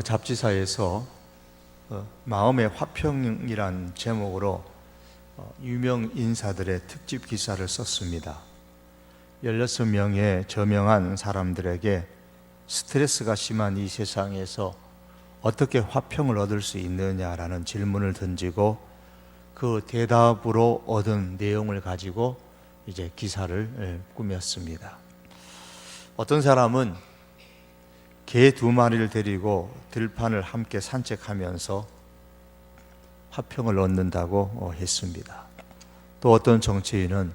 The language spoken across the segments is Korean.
잡지사에서 마음의 화평이란 제목으로 유명 인사들의 특집 기사를 썼습니다. 16명의 저명한 사람들에게 스트레스가 심한 이 세상에서 어떻게 화평을 얻을 수 있느냐라는 질문을 던지고 그 대답으로 얻은 내용을 가지고 이제 기사를 꾸몄습니다. 어떤 사람은 개 2마리를 데리고 들판을 함께 산책하면서 화평을 얻는다고 했습니다. 또 어떤 정치인은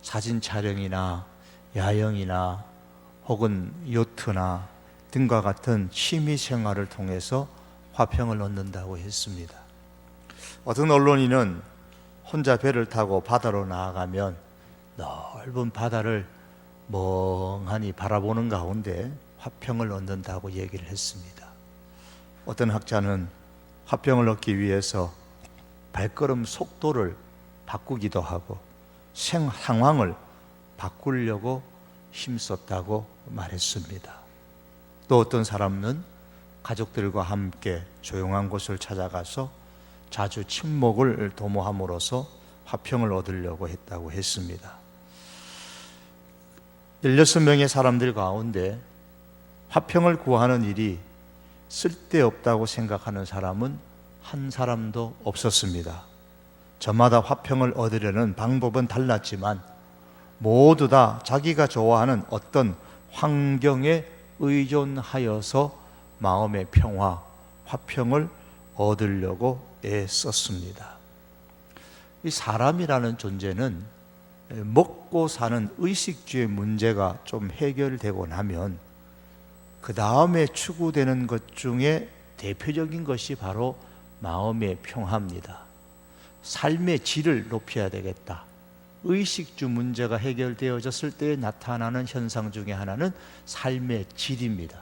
사진 촬영이나 야영이나 혹은 요트나 등과 같은 취미 생활을 통해서 화평을 얻는다고 했습니다. 어떤 언론인은 혼자 배를 타고 바다로 나아가면 넓은 바다를 멍하니 바라보는 가운데 화평을 얻는다고 얘기를 했습니다. 어떤 학자는 화평을 얻기 위해서 발걸음 속도를 바꾸기도 하고 상황을 바꾸려고 힘썼다고 말했습니다. 또 어떤 사람은 가족들과 함께 조용한 곳을 찾아가서 자주 침묵을 도모함으로써 화평을 얻으려고 했다고 했습니다. 16명의 사람들 가운데 화평을 구하는 일이 쓸데없다고 생각하는 사람은 한 사람도 없었습니다. 저마다 화평을 얻으려는 방법은 달랐지만 모두 다 자기가 좋아하는 어떤 환경에 의존하여서 마음의 평화, 화평을 얻으려고 애썼습니다. 이 사람이라는 존재는 먹고 사는 의식주의 문제가 좀 해결되고 나면 그 다음에 추구되는 것 중에 대표적인 것이 바로 마음의 평화입니다. 삶의 질을 높여야 되겠다. 의식주 문제가 해결되어졌을 때 나타나는 현상 중에 하나는 삶의 질입니다.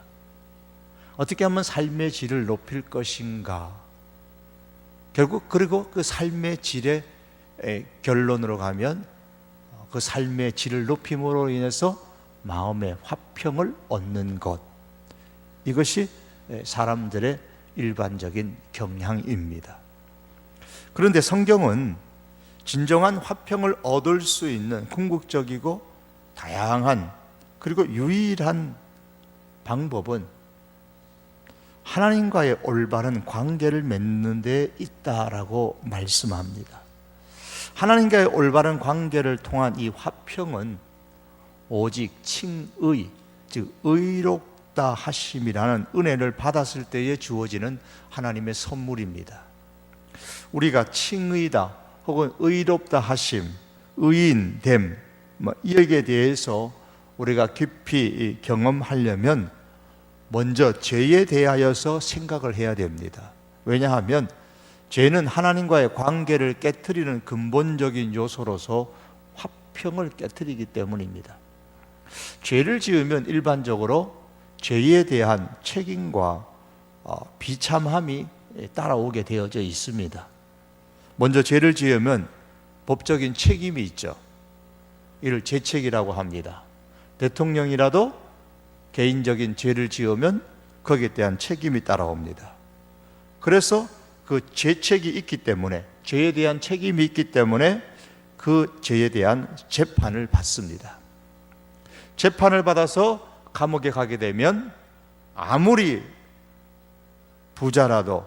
어떻게 하면 삶의 질을 높일 것인가? 결국 그리고 그 삶의 질의 결론으로 가면 그 삶의 질을 높임으로 인해서 마음의 화평을 얻는 것, 이것이 사람들의 일반적인 경향입니다. 그런데 성경은 진정한 화평을 얻을 수 있는 궁극적이고 다양한 그리고 유일한 방법은 하나님과의 올바른 관계를 맺는 데 있다라고 말씀합니다. 하나님과의 올바른 관계를 통한 이 화평은 오직 칭의, 즉 의롭다 하심이라는 은혜를 받았을 때에 주어지는 하나님의 선물입니다. 우리가 칭의다 혹은 의롭다 하심, 의인됨, 여기에 대해서 우리가 깊이 경험하려면 먼저 죄에 대하여서 생각을 해야 됩니다. 왜냐하면 죄는 하나님과의 관계를 깨트리는 근본적인 요소로서 화평을 깨트리기 때문입니다. 죄를 지으면 일반적으로 죄에 대한 책임과 비참함이 따라오게 되어져 있습니다. 먼저 죄를 지으면 법적인 책임이 있죠. 이를 죄책이라고 합니다. 대통령이라도 개인적인 죄를 지으면 거기에 대한 책임이 따라옵니다. 그래서 그 죄책이 있기 때문에, 죄에 대한 책임이 있기 때문에 그 죄에 대한 재판을 받습니다. 재판을 받아서 감옥에 가게 되면 아무리 부자라도,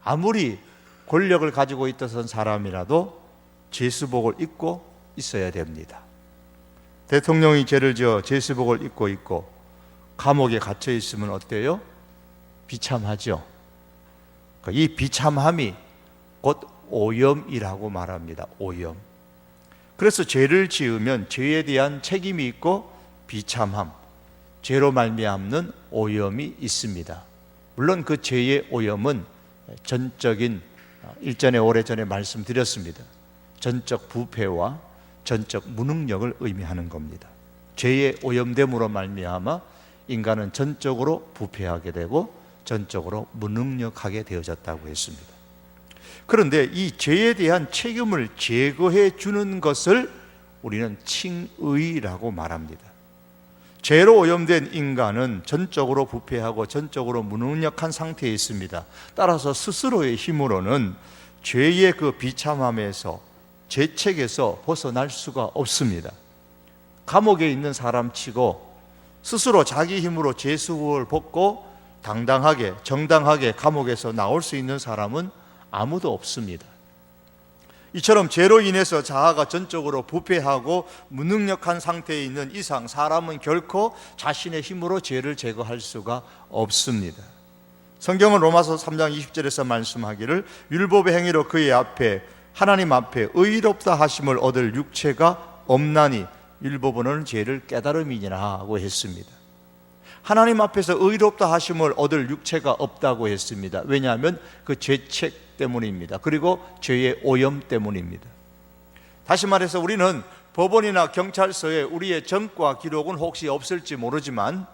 아무리 권력을 가지고 있던 사람이라도 죄수복을 입고 있어야 됩니다. 대통령이 죄를 지어 죄수복을 입고 있고 감옥에 갇혀 있으면 어때요? 비참하죠. 이 비참함이 곧 오염이라고 말합니다. 오염. 그래서 죄를 지으면 죄에 대한 책임이 있고 비참함, 죄로 말미암는 오염이 있습니다. 물론 그 죄의 오염은 전적인, 일전에 오래전에 말씀드렸습니다. 전적 부패와 전적 무능력을 의미하는 겁니다. 죄의 오염됨으로 말미암아 인간은 전적으로 부패하게 되고 전적으로 무능력하게 되어졌다고 했습니다. 그런데 이 죄에 대한 책임을 제거해 주는 것을 우리는 칭의라고 말합니다. 죄로 오염된 인간은 전적으로 부패하고 전적으로 무능력한 상태에 있습니다. 따라서 스스로의 힘으로는 죄의 그 비참함에서, 죄책에서 벗어날 수가 없습니다. 감옥에 있는 사람치고 스스로 자기 힘으로 죄수복을 벗고 당당하게, 정당하게 감옥에서 나올 수 있는 사람은 아무도 없습니다. 이처럼 죄로 인해서 자아가 전적으로 부패하고 무능력한 상태에 있는 이상 사람은 결코 자신의 힘으로 죄를 제거할 수가 없습니다. 성경은 로마서 3장 20절에서 말씀하기를 율법의 행위로 그의 앞에, 하나님 앞에 의롭다 하심을 얻을 육체가 없나니 율법은 죄를 깨달음이니라 하고 했습니다. 하나님 앞에서 의롭다 하심을 얻을 육체가 없다고 했습니다. 왜냐하면 그 죄책 때문입니다. 그리고 죄의 오염 때문입니다. 다시 말해서 우리는 법원이나 경찰서에 우리의 전과 기록은 혹시 없을지 모르지만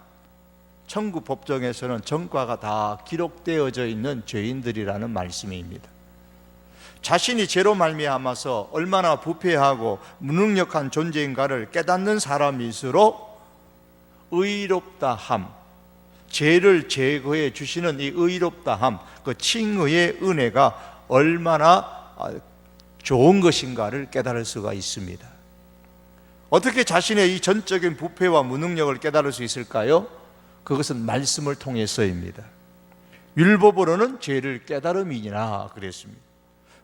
천국 법정에서는 전과가 다 기록되어져 있는 죄인들이라는 말씀입니다. 자신이 죄로 말미암아서 얼마나 부패하고 무능력한 존재인가를 깨닫는 사람일수록 의롭다함, 죄를 제거해 주시는 이 의롭다함, 그 칭의의 은혜가 얼마나 좋은 것인가를 깨달을 수가 있습니다. 어떻게 자신의 이 전적인 부패와 무능력을 깨달을 수 있을까요? 그것은 말씀을 통해서입니다. 율법으로는 죄를 깨달음이니라 그랬습니다.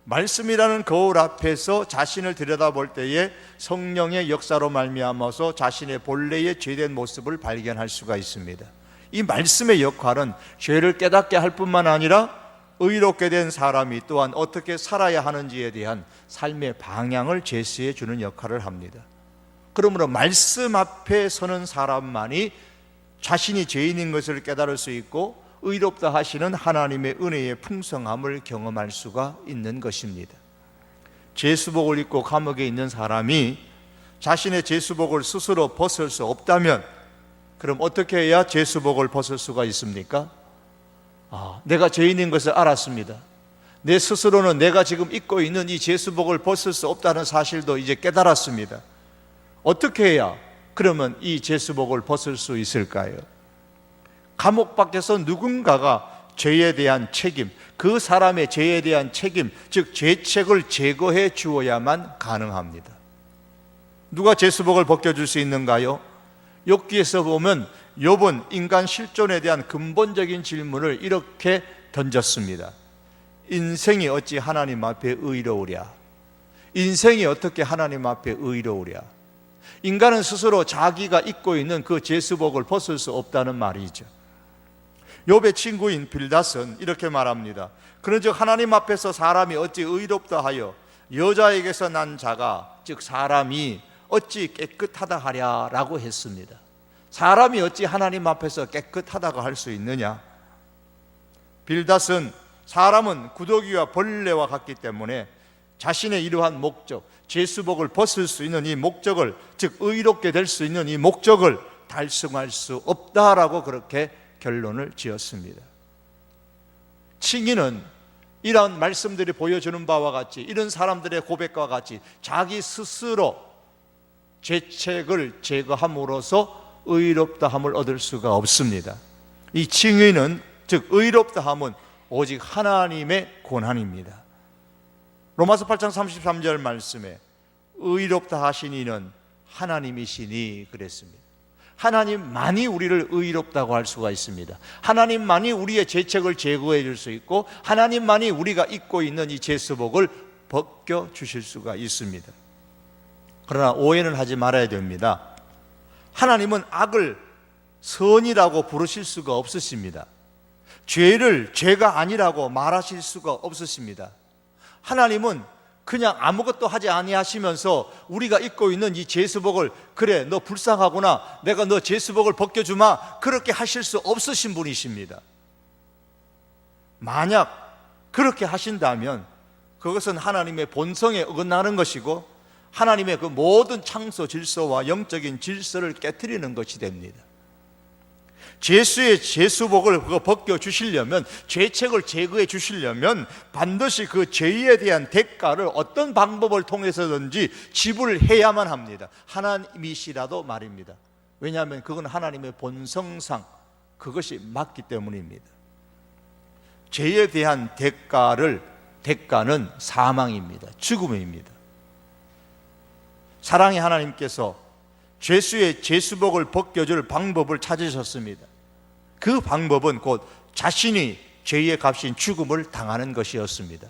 말씀이라는 거울 앞에서 자신을 들여다볼 때에 성령의 역사로 말미암아서 자신의 본래의 죄된 모습을 발견할 수가 있습니다. 이 말씀의 역할은 죄를 깨닫게 할 뿐만 아니라 의롭게 된 사람이 또한 어떻게 살아야 하는지에 대한 삶의 방향을 제시해 주는 역할을 합니다. 그러므로 말씀 앞에 서는 사람만이 자신이 죄인인 것을 깨달을 수 있고 의롭다 하시는 하나님의 은혜의 풍성함을 경험할 수가 있는 것입니다. 죄수복을 입고 감옥에 있는 사람이 자신의 죄수복을 스스로 벗을 수 없다면 그럼 어떻게 해야 죄수복을 벗을 수가 있습니까? 내가 죄인인 것을 알았습니다. 내 스스로는 내가 지금 입고 있는 이 죄수복을 벗을 수 없다는 사실도 이제 깨달았습니다. 어떻게 해야 그러면 이 죄수복을 벗을 수 있을까요? 감옥 밖에서 누군가가 죄에 대한 책임, 그 사람의 죄에 대한 책임, 즉 죄책을 제거해 주어야만 가능합니다. 누가 죄수복을 벗겨줄 수 있는가요? 욥기에서 보면 욥은 인간 실존에 대한 근본적인 질문을 이렇게 던졌습니다. 인생이 어찌 하나님 앞에 의로우랴? 인생이 어떻게 하나님 앞에 의로우랴? 인간은 스스로 자기가 입고 있는 그 죄수복을 벗을 수 없다는 말이죠. 욥의 친구인 빌닷은 이렇게 말합니다. 그런즉 하나님 앞에서 사람이 어찌 의롭다 하여 여자에게서 난 자가, 즉 사람이 어찌 깨끗하다 하랴라고 했습니다. 사람이 어찌 하나님 앞에서 깨끗하다고 할 수 있느냐? 빌닷은 사람은 구더기와 벌레와 같기 때문에 자신의 이러한 목적, 죄수복을 벗을 수 있는 이 목적을, 즉 의롭게 될 수 있는 이 목적을 달성할 수 없다라고 그렇게 결론을 지었습니다. 칭의는 이런 말씀들이 보여주는 바와 같이, 이런 사람들의 고백과 같이 자기 스스로 죄책을 제거함으로써 의롭다함을 얻을 수가 없습니다. 이 칭의는, 즉 의롭다함은 오직 하나님의 권한입니다. 로마서 8장 33절 말씀에 의롭다 하신 이는 하나님이시니 그랬습니다. 하나님만이 우리를 의롭다고 할 수가 있습니다. 하나님만이 우리의 죄책을 제거해 줄 수 있고 하나님만이 우리가 입고 있는 이 죄수복을 벗겨 주실 수가 있습니다. 그러나 오해는 하지 말아야 됩니다. 하나님은 악을 선이라고 부르실 수가 없으십니다. 죄를 죄가 아니라고 말하실 수가 없으십니다. 하나님은 그냥 아무것도 하지 아니하시면서 우리가 입고 있는 이 죄수복을, 그래 너 불쌍하구나, 내가 너 죄수복을 벗겨주마, 그렇게 하실 수 없으신 분이십니다. 만약 그렇게 하신다면 그것은 하나님의 본성에 어긋나는 것이고 하나님의 그 모든 창조 질서와 영적인 질서를 깨트리는 것이 됩니다. 죄수의 죄수복을 벗겨 주시려면, 죄책을 제거해 주시려면 반드시 그 죄에 대한 대가를 어떤 방법을 통해서든지 지불해야만 합니다. 하나님이시라도 말입니다. 왜냐하면 그건 하나님의 본성상 그것이 맞기 때문입니다. 죄에 대한 대가는 사망입니다. 죽음입니다. 사랑의 하나님께서 죄수의 죄수복을 벗겨줄 방법을 찾으셨습니다. 그 방법은 곧 자신이 죄의 값인 죽음을 당하는 것이었습니다.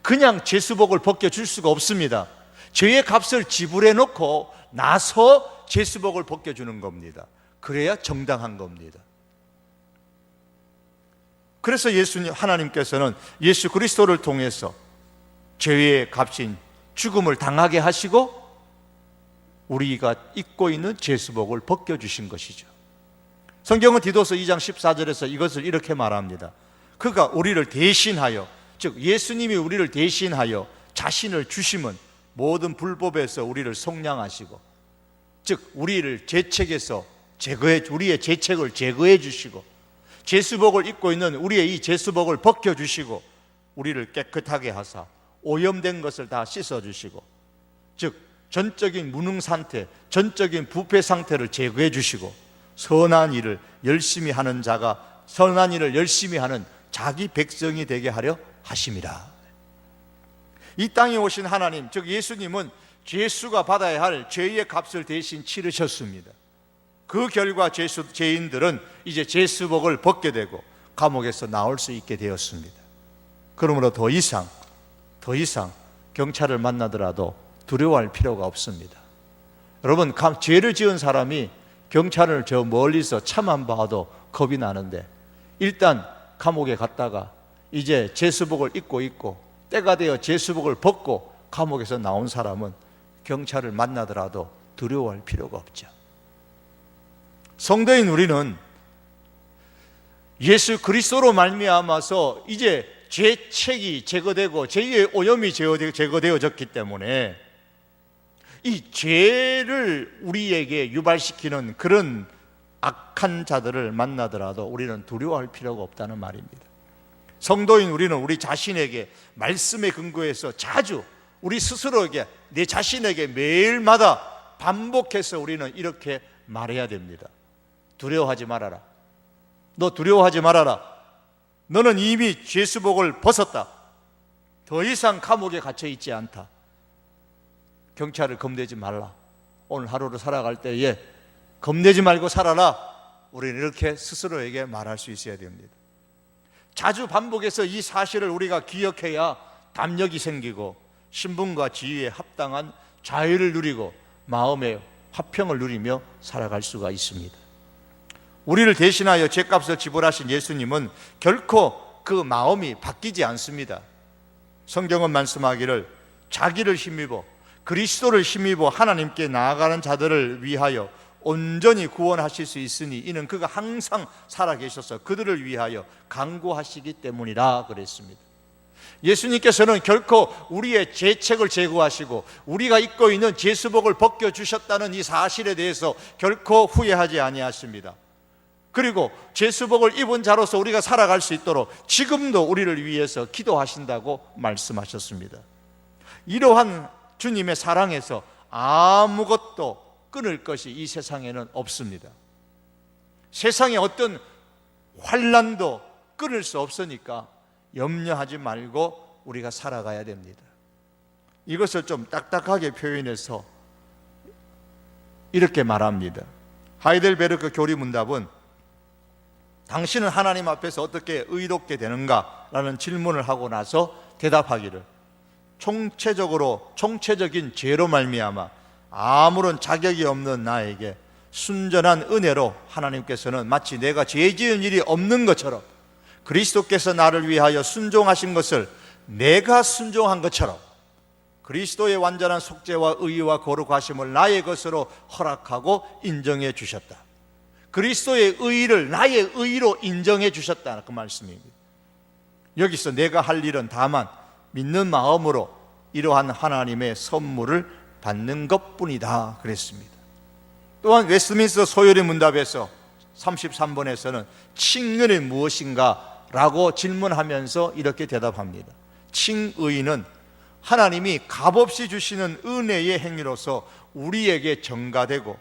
그냥 죄수복을 벗겨줄 수가 없습니다. 죄의 값을 지불해 놓고 나서 죄수복을 벗겨주는 겁니다. 그래야 정당한 겁니다. 그래서 하나님께서는 예수 그리스도를 통해서 죄의 값인 죽음을 당하게 하시고 우리가 입고 있는 죄수복을 벗겨주신 것이죠. 성경은 디도서 2장 14절에서 이것을 이렇게 말합니다. 그가 우리를 대신하여, 즉 예수님이 우리를 대신하여 자신을 주심은 모든 불법에서 우리를 속량하시고, 즉 우리를 죄책에서 우리의 죄책을 제거해 주시고, 죄수복을 입고 있는 우리의 이 죄수복을 벗겨주시고, 우리를 깨끗하게 하사 오염된 것을 다 씻어주시고, 즉 전적인 무능 상태, 전적인 부패 상태를 제거해 주시고, 선한 일을 열심히 하는 자기 백성이 되게 하려 하심이라. 이 땅에 오신 하나님, 즉 예수님은 죄수가 받아야 할 죄의 값을 대신 치르셨습니다. 그 결과 죄인들은 이제 죄수복을 벗게 되고 감옥에서 나올 수 있게 되었습니다. 그러므로 더 이상 경찰을 만나더라도 두려워할 필요가 없습니다. 여러분, 죄를 지은 사람이 경찰을 저 멀리서 차만 봐도 겁이 나는데, 일단 감옥에 갔다가 이제 죄수복을 입고 있고 때가 되어 죄수복을 벗고 감옥에서 나온 사람은 경찰을 만나더라도 두려워할 필요가 없죠. 성도인 우리는 예수 그리스도로 말미암아서 이제 죄책이 제거되고 죄의 오염이 제거되어졌기 때문에 이 죄를 우리에게 유발시키는 그런 악한 자들을 만나더라도 우리는 두려워할 필요가 없다는 말입니다. 성도인 우리는 우리 자신에게 말씀에 근거해서 자주 우리 스스로에게, 내 자신에게 매일마다 반복해서 우리는 이렇게 말해야 됩니다. 두려워하지 말아라. 너 두려워하지 말아라. 너는 이미 죄수복을 벗었다. 더 이상 감옥에 갇혀 있지 않다. 경찰을 겁내지 말라. 오늘 하루를 살아갈 때에 겁내지 말고 살아라. 우리는 이렇게 스스로에게 말할 수 있어야 됩니다. 자주 반복해서 이 사실을 우리가 기억해야 담력이 생기고 신분과 지위에 합당한 자유를 누리고 마음의 화평을 누리며 살아갈 수가 있습니다. 우리를 대신하여 죄값을 지불하신 예수님은 결코 그 마음이 바뀌지 않습니다. 성경은 말씀하기를 자기를 힘입어 그리스도를 힘입어 하나님께 나아가는 자들을 위하여 온전히 구원하실 수 있으니 이는 그가 항상 살아계셔서 그들을 위하여 간구하시기 때문이라 그랬습니다. 예수님께서는 결코 우리의 죄책을 제거하시고 우리가 입고 있는 죄수복을 벗겨주셨다는 이 사실에 대해서 결코 후회하지 아니하십니다. 그리고 죄수복을 입은 자로서 우리가 살아갈 수 있도록 지금도 우리를 위해서 기도하신다고 말씀하셨습니다. 이러한 주님의 사랑에서 아무것도 끊을 것이 이 세상에는 없습니다. 세상에 어떤 환난도 끊을 수 없으니까 염려하지 말고 우리가 살아가야 됩니다. 이것을 좀 딱딱하게 표현해서 이렇게 말합니다. 하이델베르크 교리문답은 당신은 하나님 앞에서 어떻게 의롭게 되는가? 라는 질문을 하고 나서 대답하기를 총체적인 죄로 말미암아 아무런 자격이 없는 나에게 순전한 은혜로 하나님께서는 마치 내가 죄 지은 일이 없는 것처럼 그리스도께서 나를 위하여 순종하신 것을 내가 순종한 것처럼 그리스도의 완전한 속죄와 의와 거룩하심을 나의 것으로 허락하고 인정해 주셨다. 그리스도의 의를 나의 의로 인정해 주셨다, 그 말씀입니다. 여기서 내가 할 일은 다만 믿는 마음으로 이러한 하나님의 선물을 받는 것뿐이다 그랬습니다. 또한 웨스트민스터 소요리 문답에서 33번에서는 칭의는 무엇인가? 라고 질문하면서 이렇게 대답합니다. 칭의는 하나님이 값없이 주시는 은혜의 행위로서 우리에게 전가되고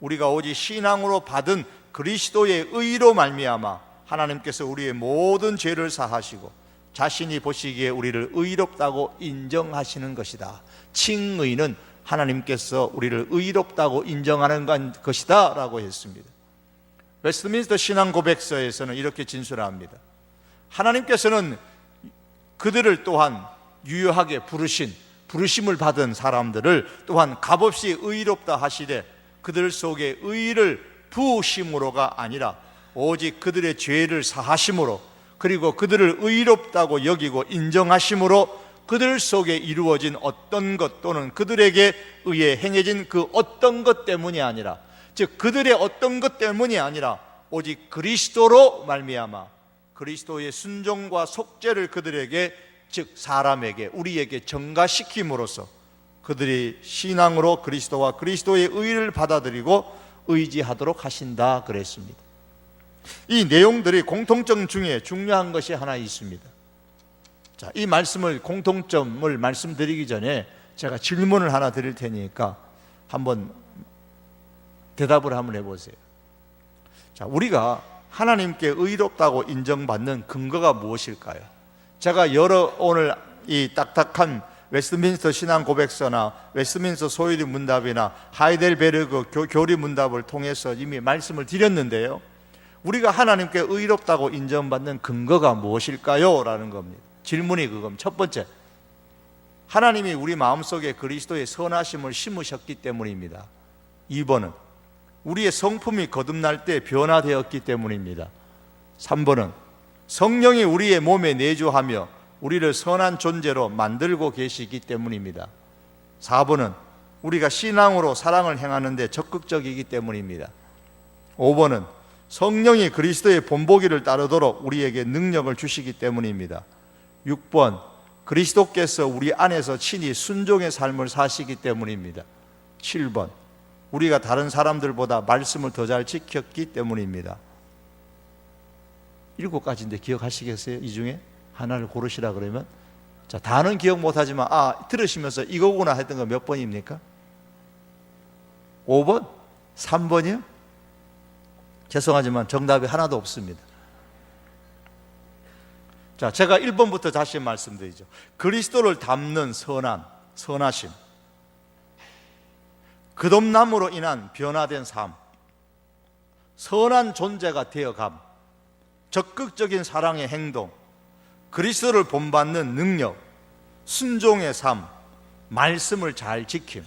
우리가 오직 신앙으로 받은 그리스도의 의로 말미암아 하나님께서 우리의 모든 죄를 사하시고 자신이 보시기에 우리를 의롭다고 인정하시는 것이다. 칭의는 하나님께서 우리를 의롭다고 인정하는 것이다 라고 했습니다. 웨스트민스터 신앙고백서에서는 이렇게 진술합니다. 하나님께서는 그들을 또한 유효하게 부르심을 받은 사람들을 또한 값없이 의롭다 하시되 그들 속에 의를 부으심으로가 아니라 오직 그들의 죄를 사하심으로 그리고 그들을 의롭다고 여기고 인정하심으로 그들 속에 이루어진 어떤 것 또는 그들에게 의해 행해진 그 어떤 것 때문이 아니라, 즉 그들의 어떤 것 때문이 아니라 오직 그리스도로 말미암아 그리스도의 순종과 속죄를 그들에게, 즉 사람에게, 우리에게 전가시킴으로써 그들이 신앙으로 그리스도와 그리스도의 의를 받아들이고 의지하도록 하신다 그랬습니다. 이 내용들이 공통점 중에 중요한 것이 하나 있습니다. 자, 이 말씀을, 공통점을 말씀드리기 전에 제가 질문을 하나 드릴 테니까 한번 대답을 한번 해보세요. 자, 우리가 하나님께 의롭다고 인정받는 근거가 무엇일까요? 제가 오늘 이 딱딱한 웨스트민스터 신앙 고백서나 웨스트민스터 소유리 문답이나 하이델베르그 교리 문답을 통해서 이미 말씀을 드렸는데요, 우리가 하나님께 의롭다고 인정받는 근거가 무엇일까요? 라는 겁니다. 질문이 그겁니다. 첫 번째, 하나님이 우리 마음속에 그리스도의 선하심을 심으셨기 때문입니다. 2번은 우리의 성품이 거듭날 때 변화되었기 때문입니다. 3번은 성령이 우리의 몸에 내주하며 우리를 선한 존재로 만들고 계시기 때문입니다. 4번은 우리가 신앙으로 사랑을 행하는 데 적극적이기 때문입니다. 5번은 성령이 그리스도의 본보기를 따르도록 우리에게 능력을 주시기 때문입니다. 6번, 그리스도께서 우리 안에서 친히 순종의 삶을 사시기 때문입니다. 7번, 우리가 다른 사람들보다 말씀을 더 잘 지켰기 때문입니다. 7가지인데 기억하시겠어요? 이 중에 하나를 고르시라 그러면? 자, 다는 기억 못하지만 들으시면서 이거구나 했던 거 몇 번입니까? 5번? 3번이요? 죄송하지만 정답이 하나도 없습니다. 자, 제가 1번부터 다시 말씀드리죠. 그리스도를 닮는 선하심, 거듭남으로 인한 변화된 삶, 선한 존재가 되어감, 적극적인 사랑의 행동, 그리스도를 본받는 능력, 순종의 삶, 말씀을 잘 지킴,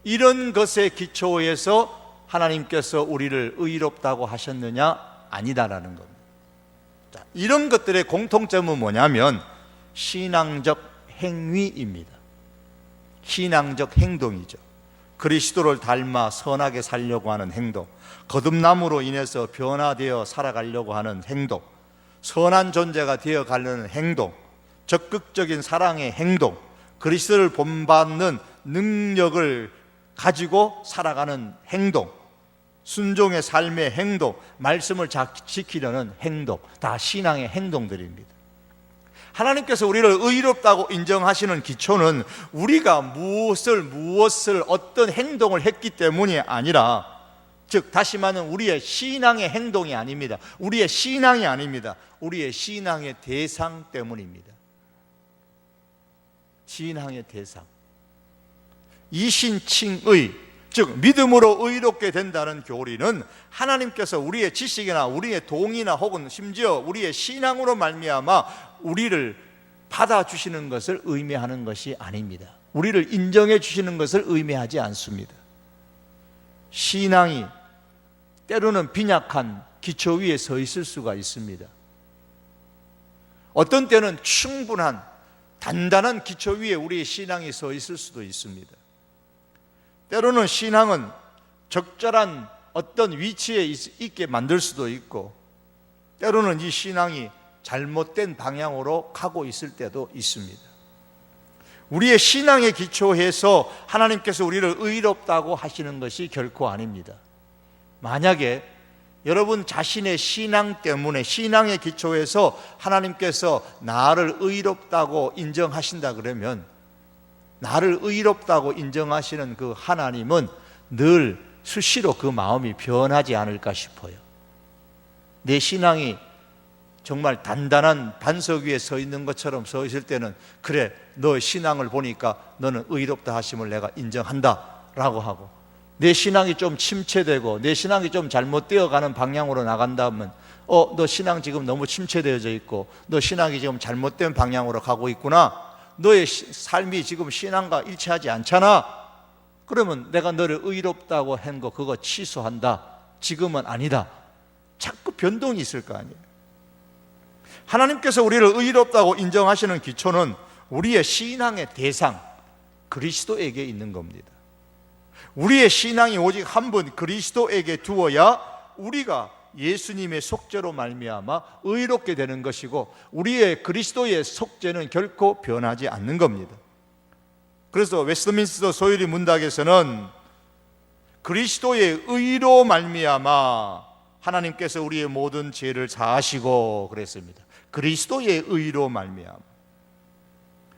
이런 것에 기초해서 하나님께서 우리를 의롭다고 하셨느냐? 아니다라는 겁니다. 자, 이런 것들의 공통점은 뭐냐면 신앙적 행위입니다. 신앙적 행동이죠. 그리스도를 닮아 선하게 살려고 하는 행동, 거듭남으로 인해서 변화되어 살아가려고 하는 행동, 선한 존재가 되어가려는 행동, 적극적인 사랑의 행동, 그리스도를 본받는 능력을 가지고 살아가는 행동, 순종의 삶의 행동, 말씀을 지키려는 행동, 다 신앙의 행동들입니다. 하나님께서 우리를 의롭다고 인정하시는 기초는 우리가 무엇을 어떤 행동을 했기 때문이 아니라, 즉 다시 말하면 우리의 신앙의 행동이 아닙니다. 우리의 신앙이 아닙니다. 우리의 신앙의 대상 때문입니다. 신앙의 대상, 이신칭의, 즉 믿음으로 의롭게 된다는 교리는 하나님께서 우리의 지식이나 우리의 동의나 혹은 심지어 우리의 신앙으로 말미암아 우리를 받아주시는 것을 의미하는 것이 아닙니다. 우리를 인정해 주시는 것을 의미하지 않습니다. 신앙이 때로는 빈약한 기초 위에 서 있을 수가 있습니다. 어떤 때는 충분한 단단한 기초 위에 우리의 신앙이 서 있을 수도 있습니다. 때로는 신앙은 적절한 어떤 위치에 있게 만들 수도 있고, 때로는 이 신앙이 잘못된 방향으로 가고 있을 때도 있습니다. 우리의 신앙에 기초해서 하나님께서 우리를 의롭다고 하시는 것이 결코 아닙니다. 만약에 여러분 자신의 신앙 때문에, 신앙에 기초해서 하나님께서 나를 의롭다고 인정하신다 그러면, 나를 의롭다고 인정하시는 그 하나님은 늘 수시로 그 마음이 변하지 않을까 싶어요. 내 신앙이 정말 단단한 반석 위에 서 있는 것처럼 서 있을 때는 그래, 너 신앙을 보니까 너는 의롭다 하심을 내가 인정한다 라고 하고, 내 신앙이 좀 침체되고 내 신앙이 좀 잘못되어 가는 방향으로 나간다면 너 신앙 지금 너무 침체되어져 있고 너 신앙이 지금 잘못된 방향으로 가고 있구나, 너의 삶이 지금 신앙과 일치하지 않잖아, 그러면 내가 너를 의롭다고 한 거 그거 취소한다, 지금은 아니다. 자꾸 변동이 있을 거 아니에요. 하나님께서 우리를 의롭다고 인정하시는 기초는 우리의 신앙의 대상 그리스도에게 있는 겁니다. 우리의 신앙이 오직 한 분 그리스도에게 두어야 우리가 예수님의 속죄로 말미암아 의롭게 되는 것이고, 우리의 그리스도의 속죄는 결코 변하지 않는 겁니다. 그래서 웨스트민스터 소유리 문답에서는 그리스도의 의로 말미암아 하나님께서 우리의 모든 죄를 사하시고 그랬습니다. 그리스도의 의로 말미암아.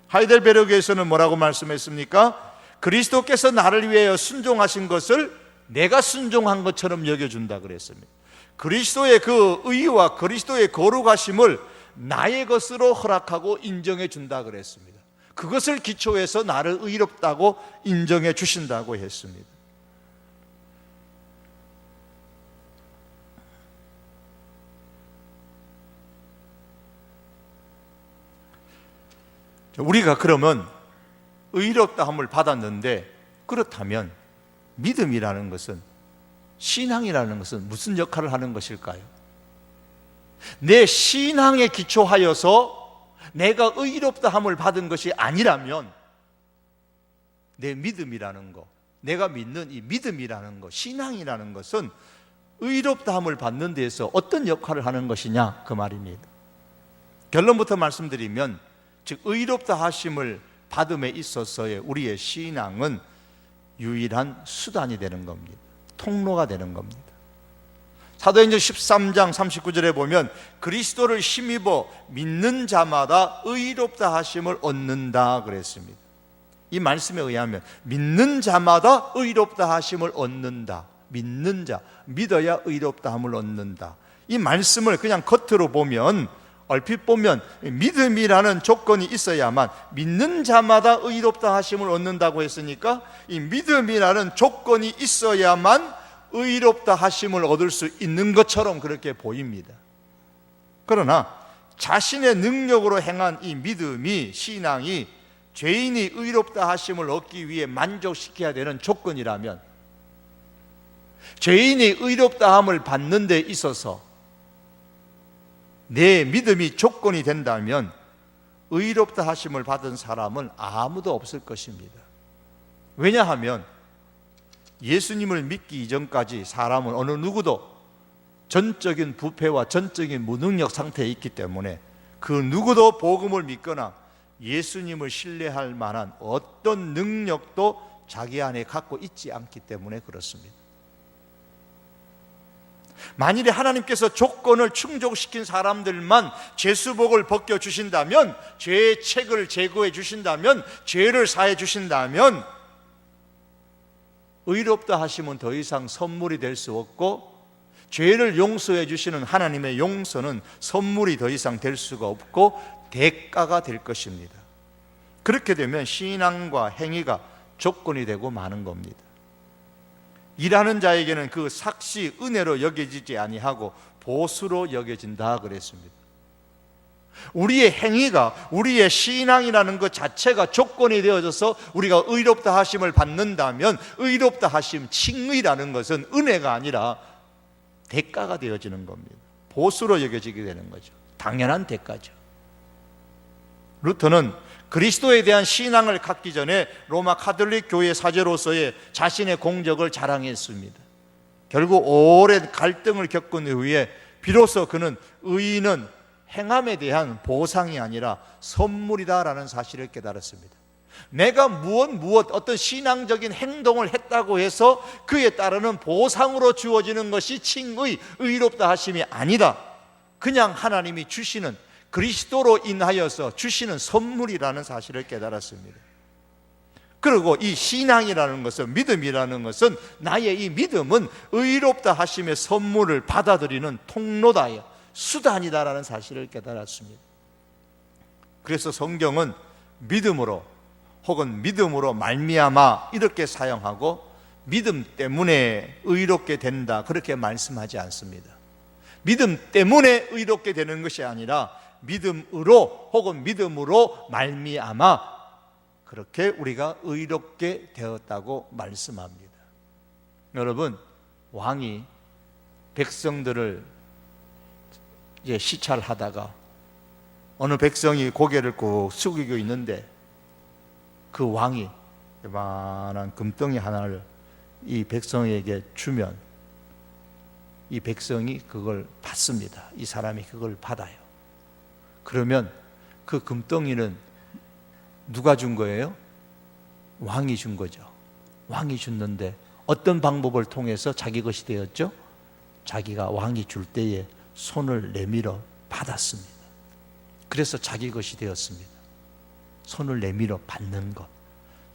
하이델베르크에서는 뭐라고 말씀했습니까? 그리스도께서 나를 위하여 순종하신 것을 내가 순종한 것처럼 여겨준다 그랬습니다. 그리스도의 그 의와 그리스도의 거룩하심을 나의 것으로 허락하고 인정해 준다 그랬습니다. 그것을 기초해서 나를 의롭다고 인정해 주신다고 했습니다. 우리가 그러면 의롭다함을 받았는데, 그렇다면 믿음이라는 것은, 신앙이라는 것은 무슨 역할을 하는 것일까요? 내 신앙에 기초하여서 내가 의롭다함을 받은 것이 아니라면 내 믿음이라는 것, 내가 믿는 이 믿음이라는 것, 신앙이라는 것은 의롭다함을 받는 데에서 어떤 역할을 하는 것이냐 그 말입니다. 결론부터 말씀드리면, 즉 의롭다 하심을 받음에 있어서의 우리의 신앙은 유일한 수단이 되는 겁니다. 통로가 되는 겁니다. 사도행전 13장 39절에 보면 그리스도를 힘입어 믿는 자마다 의롭다 하심을 얻는다 그랬습니다. 이 말씀에 의하면 믿는 자마다 의롭다 하심을 얻는다. 믿는 자, 믿어야 의롭다 함을 얻는다. 이 말씀을 그냥 겉으로 보면, 얼핏 보면 믿음이라는 조건이 있어야만 믿는 자마다 의롭다 하심을 얻는다고 했으니까 이 믿음이라는 조건이 있어야만 의롭다 하심을 얻을 수 있는 것처럼 그렇게 보입니다. 그러나 자신의 능력으로 행한 이 믿음이, 신앙이 죄인이 의롭다 하심을 얻기 위해 만족시켜야 되는 조건이라면, 죄인이 의롭다 함을 받는 데 있어서 내 믿음이 조건이 된다면 의롭다 하심을 받은 사람은 아무도 없을 것입니다. 왜냐하면 예수님을 믿기 이전까지 사람은 어느 누구도 전적인 부패와 전적인 무능력 상태에 있기 때문에 그 누구도 복음을 믿거나 예수님을 신뢰할 만한 어떤 능력도 자기 안에 갖고 있지 않기 때문에 그렇습니다. 만일에 하나님께서 조건을 충족시킨 사람들만 죄수복을 벗겨주신다면, 죄의 책을 제거해 주신다면, 죄를 사해 주신다면 의롭다 하심은 더 이상 선물이 될 수 없고, 죄를 용서해 주시는 하나님의 용서는 선물이 더 이상 될 수가 없고 대가가 될 것입니다. 그렇게 되면 신앙과 행위가 조건이 되고 마는 겁니다. 일하는 자에게는 그 삭시 은혜로 여겨지지 아니하고 보수로 여겨진다 그랬습니다. 우리의 행위가, 우리의 신앙이라는 것 자체가 조건이 되어져서 우리가 의롭다 하심을 받는다면, 의롭다 하심, 칭의라는 것은 은혜가 아니라 대가가 되어지는 겁니다. 보수로 여겨지게 되는 거죠. 당연한 대가죠. 루터는 그리스도에 대한 신앙을 갖기 전에 로마 카톨릭 교회 사제로서의 자신의 공적을 자랑했습니다. 결국 오랜 갈등을 겪은 후에 비로소 그는 의인은 행함에 대한 보상이 아니라 선물이다라는 사실을 깨달았습니다. 내가 무엇 어떤 신앙적인 행동을 했다고 해서 그에 따르는 보상으로 주어지는 것이 칭의, 의롭다 하심이 아니다. 그냥 하나님이 주시는, 그리스도로 인하여서 주시는 선물이라는 사실을 깨달았습니다. 그리고 이 신앙이라는 것은, 믿음이라는 것은, 나의 이 믿음은 의롭다 하심의 선물을 받아들이는 통로다, 수단이다라는 사실을 깨달았습니다. 그래서 성경은 믿음으로 혹은 믿음으로 말미암아 이렇게 사용하고, 믿음 때문에 의롭게 된다 그렇게 말씀하지 않습니다. 믿음 때문에 의롭게 되는 것이 아니라 믿음으로 혹은 믿음으로 말미암아 그렇게 우리가 의롭게 되었다고 말씀합니다. 여러분, 왕이 백성들을 이제 시찰하다가 어느 백성이 고개를 꼭 숙이고 있는데 그 왕이 요만한 금덩이 하나를 이 백성에게 주면 이 백성이 그걸 받습니다. 이 사람이 그걸 받아요. 그러면 그 금덩이는 누가 준 거예요? 왕이 준 거죠. 왕이 줬는데 어떤 방법을 통해서 자기 것이 되었죠? 자기가 왕이 줄 때에 손을 내밀어 받았습니다. 그래서 자기 것이 되었습니다. 손을 내밀어 받는 것,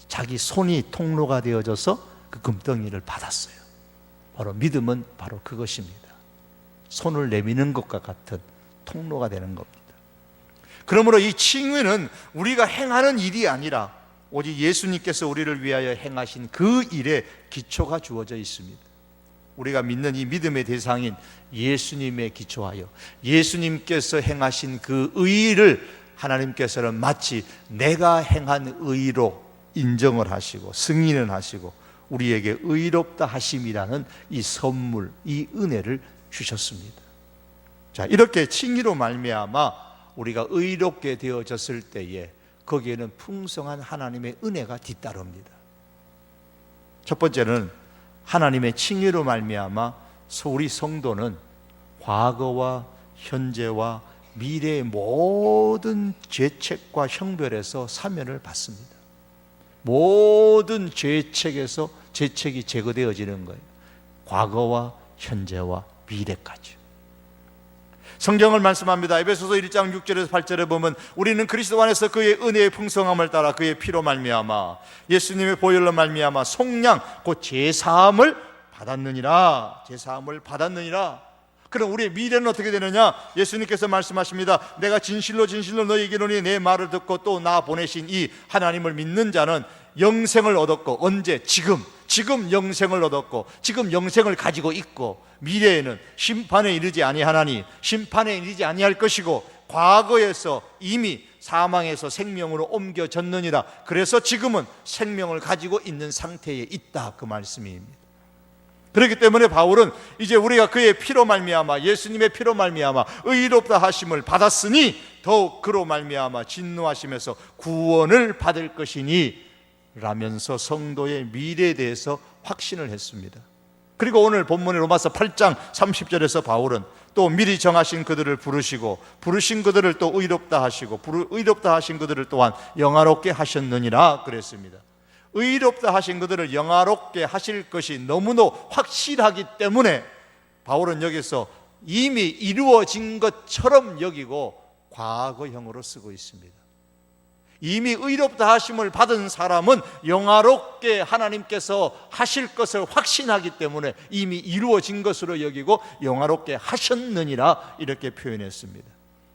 자기 손이 통로가 되어져서 그 금덩이를 받았어요. 바로 믿음은 바로 그것입니다. 손을 내미는 것과 같은 통로가 되는 겁니다. 그러므로 이 칭의는 우리가 행하는 일이 아니라 오직 예수님께서 우리를 위하여 행하신 그 일에 기초가 주어져 있습니다. 우리가 믿는 이 믿음의 대상인 예수님에 기초하여 예수님께서 행하신 그 의를 하나님께서는 마치 내가 행한 의로 인정을 하시고 승인을 하시고 우리에게 의롭다 하심이라는 이 선물, 이 은혜를 주셨습니다. 자, 이렇게 칭의로 말미암아 우리가 의롭게 되어졌을 때에 거기에는 풍성한 하나님의 은혜가 뒤따릅니다. 첫 번째는 하나님의 칭의로 말미암아 우리 성도는 과거와 현재와 미래의 모든 죄책과 형벌에서 사면을 받습니다. 모든 죄책에서 죄책이 제거되어지는 거예요. 과거와 현재와 미래까지. 성경을 말씀합니다. 에베소서 1장 6절에서 8절에 보면 우리는 그리스도 안에서 그의 은혜의 풍성함을 따라 그의 피로 말미암아 예수님의 보혈로 말미암아 속량 곧 제사함을 받았느니라. 제사함을 받았느니라. 그럼 우리의 미래는 어떻게 되느냐? 예수님께서 말씀하십니다. 내가 진실로 진실로 너희에게 이르노니 내 말을 듣고 또 나 보내신 이 하나님을 믿는 자는 영생을 얻었고, 언제? 지금 영생을 얻었고 지금 영생을 가지고 있고, 미래에는 심판에 이르지 아니하나니 심판에 이르지 아니할 것이고 과거에서 이미 사망에서 생명으로 옮겨졌느니라. 그래서 지금은 생명을 가지고 있는 상태에 있다, 그 말씀입니다. 그렇기 때문에 바울은 이제 우리가 그의 피로 말미암아 예수님의 피로 말미암아 의롭다 하심을 받았으니 더욱 그로 말미암아 진노하심에서 구원을 받을 것이니 라면서 성도의 미래에 대해서 확신을 했습니다. 그리고 오늘 본문의 로마서 8장 30절에서 바울은 또 미리 정하신 그들을 부르시고 부르신 그들을 또 의롭다 하시고 의롭다 하신 그들을 또한 영화롭게 하셨느니라 그랬습니다. 의롭다 하신 그들을 영화롭게 하실 것이 너무나 확실하기 때문에 바울은 여기서 이미 이루어진 것처럼 여기고 과거형으로 쓰고 있습니다. 이미 의롭다 하심을 받은 사람은 영화롭게 하나님께서 하실 것을 확신하기 때문에 이미 이루어진 것으로 여기고 영화롭게 하셨느니라 이렇게 표현했습니다.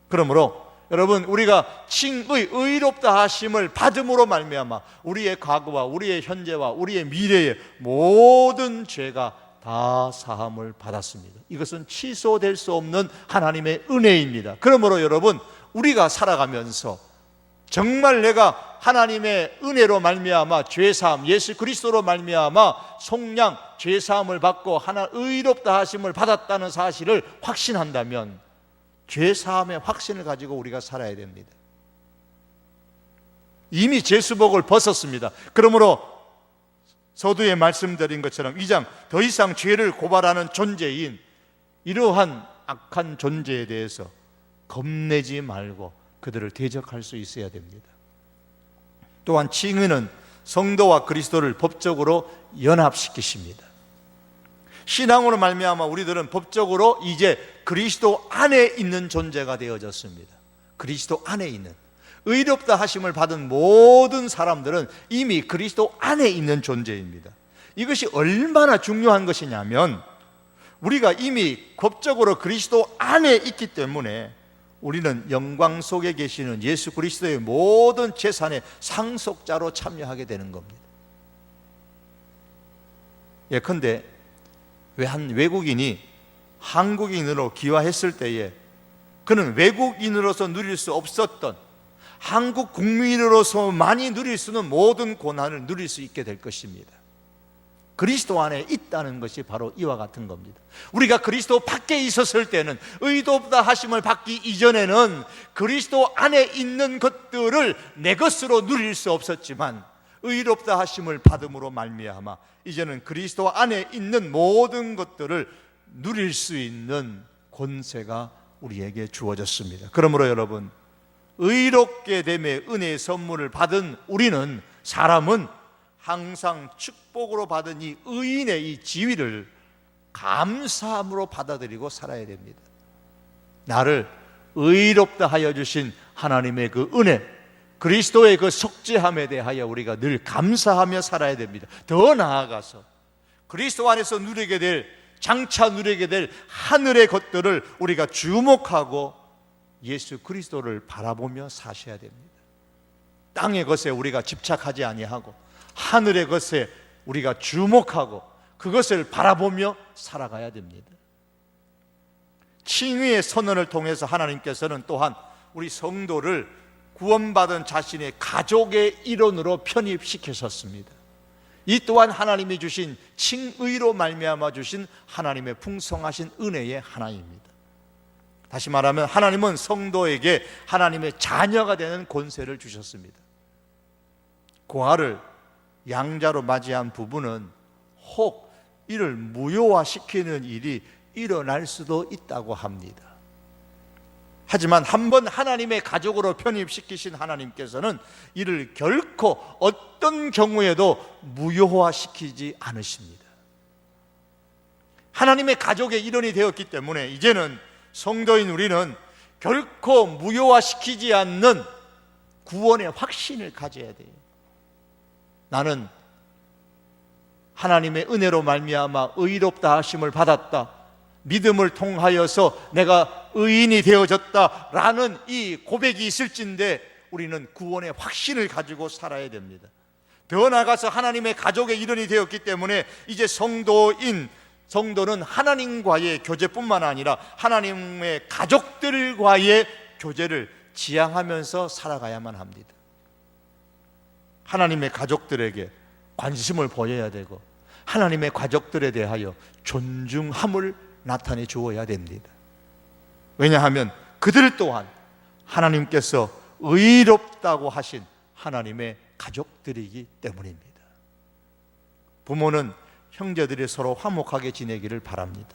그러므로 여러분, 우리가 칭의, 의롭다 하심을 받음으로 말미암아 우리의 과거와 우리의 현재와 우리의 미래의 모든 죄가 다 사함을 받았습니다. 이것은 취소될 수 없는 하나님의 은혜입니다. 그러므로 여러분, 우리가 살아가면서 정말 내가 하나님의 은혜로 말미암아 죄사함, 예수 그리스도로 말미암아 속량 죄사함을 받고 하나 의롭다 하심을 받았다는 사실을 확신한다면 죄사함의 확신을 가지고 우리가 살아야 됩니다. 이미 죄수복을 벗었습니다. 그러므로 서두에 말씀드린 것처럼 이장 더 이상 죄를 고발하는 존재인 이러한 악한 존재에 대해서 겁내지 말고 그들을 대적할 수 있어야 됩니다. 또한 칭의는 성도와 그리스도를 법적으로 연합시키십니다. 신앙으로 말미암아 우리들은 법적으로 이제 그리스도 안에 있는 존재가 되어졌습니다. 그리스도 안에 있는, 의롭다 하심을 받은 모든 사람들은 이미 그리스도 안에 있는 존재입니다. 이것이 얼마나 중요한 것이냐면 우리가 이미 법적으로 그리스도 안에 있기 때문에 우리는 영광 속에 계시는 예수 그리스도의 모든 재산의 상속자로 참여하게 되는 겁니다. 예컨대 왜 한 외국인이 한국인으로 귀화했을 때에 그는 외국인으로서 누릴 수 없었던 한국 국민으로서 많이 누릴 수 있는 모든 고난을 누릴 수 있게 될 것입니다. 그리스도 안에 있다는 것이 바로 이와 같은 겁니다. 우리가 그리스도 밖에 있었을 때는, 의롭다 하심을 받기 이전에는 그리스도 안에 있는 것들을 내 것으로 누릴 수 없었지만, 의롭다 하심을 받음으로 말미암아 이제는 그리스도 안에 있는 모든 것들을 누릴 수 있는 권세가 우리에게 주어졌습니다. 그러므로 여러분, 의롭게 됨의 은혜의 선물을 받은 우리는, 사람은 항상 축복으로 받은 이 의인의 이 지위를 감사함으로 받아들이고 살아야 됩니다. 나를 의롭다 하여 주신 하나님의 그 은혜, 그리스도의 그 속죄함에 대하여 우리가 늘 감사하며 살아야 됩니다. 더 나아가서 그리스도 안에서 누리게 될, 장차 누리게 될 하늘의 것들을 우리가 주목하고 예수 그리스도를 바라보며 사셔야 됩니다. 땅의 것에 우리가 집착하지 아니하고 하늘의 것에 우리가 주목하고 그것을 바라보며 살아가야 됩니다. 칭의의 선언을 통해서 하나님께서는 또한 우리 성도를 구원받은 자신의 가족의 일원으로 편입시키셨습니다. 이 또한 하나님이 주신 칭의로 말미암아 주신 하나님의 풍성하신 은혜의 하나입니다. 다시 말하면 하나님은 성도에게 하나님의 자녀가 되는 권세를 주셨습니다. 고아를 양자로 맞이한 부부는 혹 이를 무효화시키는 일이 일어날 수도 있다고 합니다. 하지만 한번 하나님의 가족으로 편입시키신 하나님께서는 이를 결코 어떤 경우에도 무효화시키지 않으십니다. 하나님의 가족의 일원이 되었기 때문에 이제는 성도인 우리는 결코 무효화시키지 않는 구원의 확신을 가져야 돼요. 나는 하나님의 은혜로 말미암아 의롭다 하심을 받았다, 믿음을 통하여서 내가 의인이 되어졌다라는 이 고백이 있을진데 우리는 구원의 확신을 가지고 살아야 됩니다. 더 나아가서 하나님의 가족의 일원이 되었기 때문에 이제 성도는 하나님과의 교제뿐만 아니라 하나님의 가족들과의 교제를 지향하면서 살아가야만 합니다. 하나님의 가족들에게 관심을 보여야 되고 하나님의 가족들에 대하여 존중함을 나타내 주어야 됩니다. 왜냐하면 그들 또한 하나님께서 의롭다고 하신 하나님의 가족들이기 때문입니다. 부모는 형제들이 서로 화목하게 지내기를 바랍니다.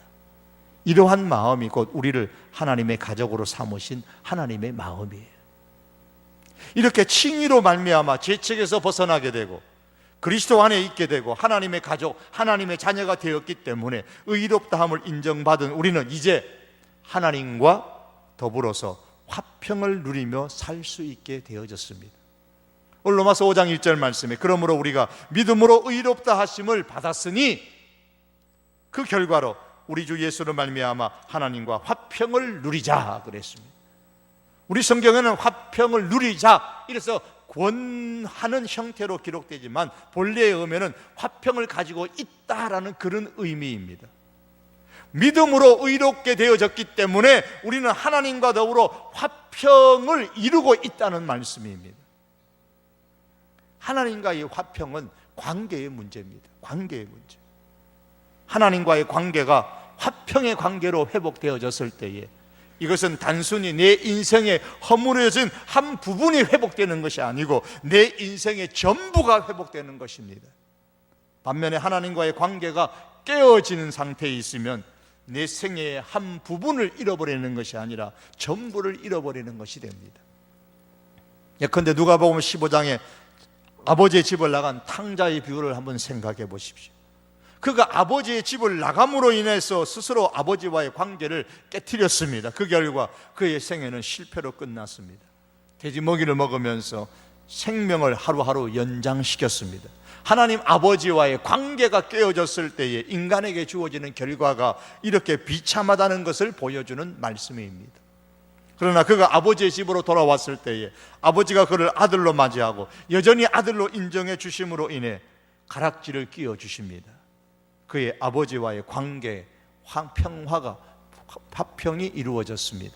이러한 마음이 곧 우리를 하나님의 가족으로 삼으신 하나님의 마음이에요. 이렇게 칭의로 말미암아 죄책에서 벗어나게 되고 그리스도 안에 있게 되고 하나님의 가족, 하나님의 자녀가 되었기 때문에 의롭다함을 인정받은 우리는 이제 하나님과 더불어서 화평을 누리며 살 수 있게 되어졌습니다. 오늘 로마서 5장 1절 말씀에 그러므로 우리가 믿음으로 의롭다 하심을 받았으니 그 결과로 우리 주 예수로 말미암아 하나님과 화평을 누리자 그랬습니다. 우리 성경에는 화평을 누리자 이래서 권하는 형태로 기록되지만 본래의 의미는 화평을 가지고 있다라는 그런 의미입니다. 믿음으로 의롭게 되어졌기 때문에 우리는 하나님과 더불어 화평을 이루고 있다는 말씀입니다. 하나님과의 화평은 관계의 문제입니다. 관계의 문제. 하나님과의 관계가 화평의 관계로 회복되어졌을 때에 이것은 단순히 내 인생에 허물어진 한 부분이 회복되는 것이 아니고 내 인생의 전부가 회복되는 것입니다. 반면에 하나님과의 관계가 깨어지는 상태에 있으면 내 생애의 한 부분을 잃어버리는 것이 아니라 전부를 잃어버리는 것이 됩니다. 예컨대 누가복음 15장에 아버지의 집을 나간 탕자의 비유를 한번 생각해 보십시오. 그가 아버지의 집을 나감으로 인해서 스스로 아버지와의 관계를 깨트렸습니다. 그 결과 그의 생애는 실패로 끝났습니다. 돼지먹이를 먹으면서 생명을 하루하루 연장시켰습니다. 하나님 아버지와의 관계가 깨어졌을 때에 인간에게 주어지는 결과가 이렇게 비참하다는 것을 보여주는 말씀입니다. 그러나 그가 아버지의 집으로 돌아왔을 때에 아버지가 그를 아들로 맞이하고 여전히 아들로 인정해 주심으로 인해 가락지를 끼워 주십니다. 그의 아버지와의 관계 평화가 화평이 이루어졌습니다.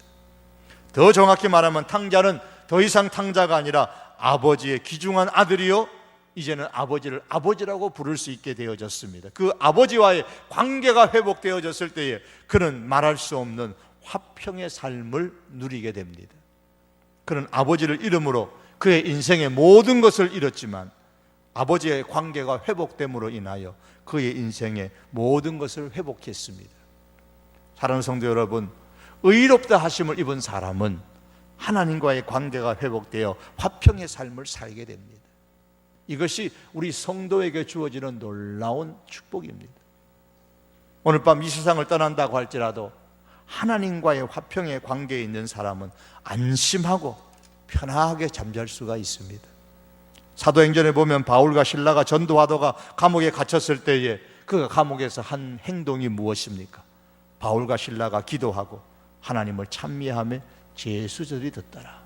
더 정확히 말하면 탕자는 더 이상 탕자가 아니라 아버지의 귀중한 아들이요, 이제는 아버지를 아버지라고 부를 수 있게 되어졌습니다. 그 아버지와의 관계가 회복되어졌을 때에 그는 말할 수 없는 화평의 삶을 누리게 됩니다. 그는 아버지를 잃음으로 그의 인생의 모든 것을 잃었지만 아버지의 관계가 회복됨으로 인하여 그의 인생의 모든 것을 회복했습니다. 사랑하는 성도 여러분, 의롭다 하심을 입은 사람은 하나님과의 관계가 회복되어 화평의 삶을 살게 됩니다. 이것이 우리 성도에게 주어지는 놀라운 축복입니다. 오늘 밤 이 세상을 떠난다고 할지라도 하나님과의 화평의 관계에 있는 사람은 안심하고 편하게 잠잘 수가 있습니다. 사도행전에 보면 바울과 실라가 전도하다가 감옥에 갇혔을 때에 그가 감옥에서 한 행동이 무엇입니까? 바울과 실라가 기도하고 하나님을 찬미하며 제수절이 듣더라.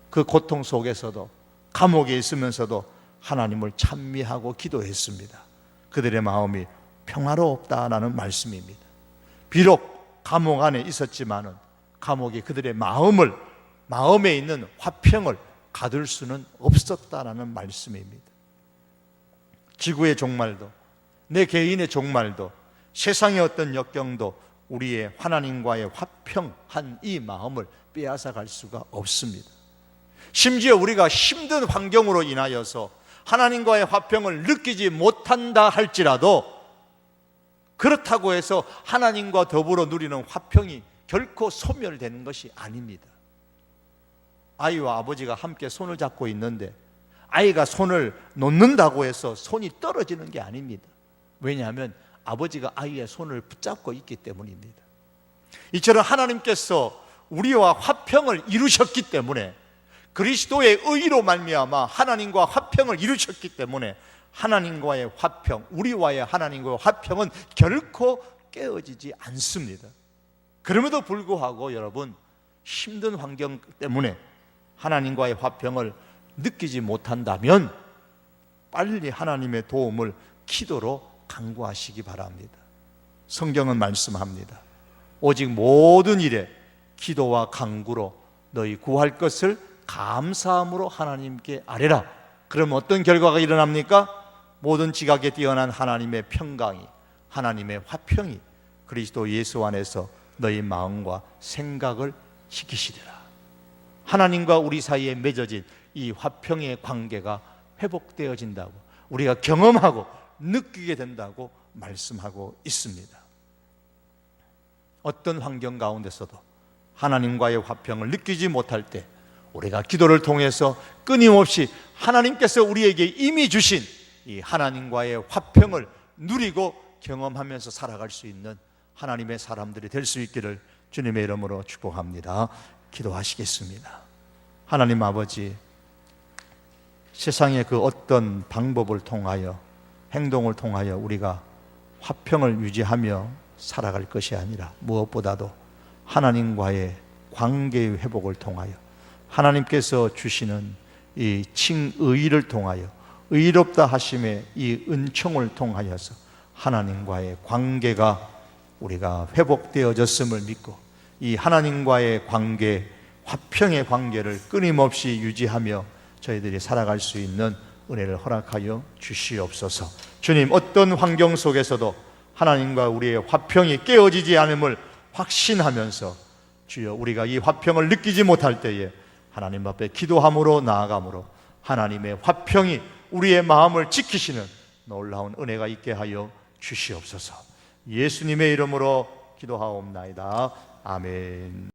그 고통 속에서도 감옥에 있으면서도 하나님을 찬미하고 기도했습니다. 그들의 마음이 평화롭다라는 말씀입니다. 비록 감옥 안에 있었지만은 감옥이 그들의 마음에 있는 화평을 가둘 수는 없었다라는 말씀입니다. 지구의 종말도 내 개인의 종말도 세상의 어떤 역경도 우리의 하나님과의 화평한 이 마음을 빼앗아 갈 수가 없습니다. 심지어 우리가 힘든 환경으로 인하여서 하나님과의 화평을 느끼지 못한다 할지라도 그렇다고 해서 하나님과 더불어 누리는 화평이 결코 소멸되는 것이 아닙니다. 아이와 아버지가 함께 손을 잡고 있는데 아이가 손을 놓는다고 해서 손이 떨어지는 게 아닙니다. 왜냐하면 아버지가 아이의 손을 붙잡고 있기 때문입니다. 이처럼 하나님께서 우리와 화평을 이루셨기 때문에, 그리스도의 의로 말미암아 하나님과 화평을 이루셨기 때문에 하나님과의 화평, 우리와의 하나님과의 화평은 결코 깨어지지 않습니다. 그럼에도 불구하고 여러분, 힘든 환경 때문에 하나님과의 화평을 느끼지 못한다면 빨리 하나님의 도움을 기도로 간구하시기 바랍니다. 성경은 말씀합니다. 오직 모든 일에 기도와 간구로 너희 구할 것을 감사함으로 하나님께 아뢰라. 그럼 어떤 결과가 일어납니까? 모든 지각에 뛰어난 하나님의 평강이, 하나님의 화평이 그리스도 예수 안에서 너희 마음과 생각을 지키시리라. 하나님과 우리 사이에 맺어진 이 화평의 관계가 회복되어진다고 우리가 경험하고 느끼게 된다고 말씀하고 있습니다. 어떤 환경 가운데서도 하나님과의 화평을 느끼지 못할 때 우리가 기도를 통해서 끊임없이 하나님께서 우리에게 이미 주신 이 하나님과의 화평을 누리고 경험하면서 살아갈 수 있는 하나님의 사람들이 될 수 있기를 주님의 이름으로 축복합니다. 기도하시겠습니다. 하나님 아버지, 세상의 그 어떤 방법을 통하여, 행동을 통하여 우리가 화평을 유지하며 살아갈 것이 아니라 무엇보다도 하나님과의 관계의 회복을 통하여 하나님께서 주시는 이 칭의를 통하여 의롭다 하심의 이 은총을 통하여서 하나님과의 관계가 우리가 회복되어졌음을 믿고 이 하나님과의 관계, 화평의 관계를 끊임없이 유지하며 저희들이 살아갈 수 있는 은혜를 허락하여 주시옵소서. 주님, 어떤 환경 속에서도 하나님과 우리의 화평이 깨어지지 않음을 확신하면서 주여, 우리가 이 화평을 느끼지 못할 때에 하나님 앞에 기도함으로 나아감으로 하나님의 화평이 우리의 마음을 지키시는 놀라운 은혜가 있게 하여 주시옵소서. 예수님의 이름으로 기도하옵나이다. 아멘.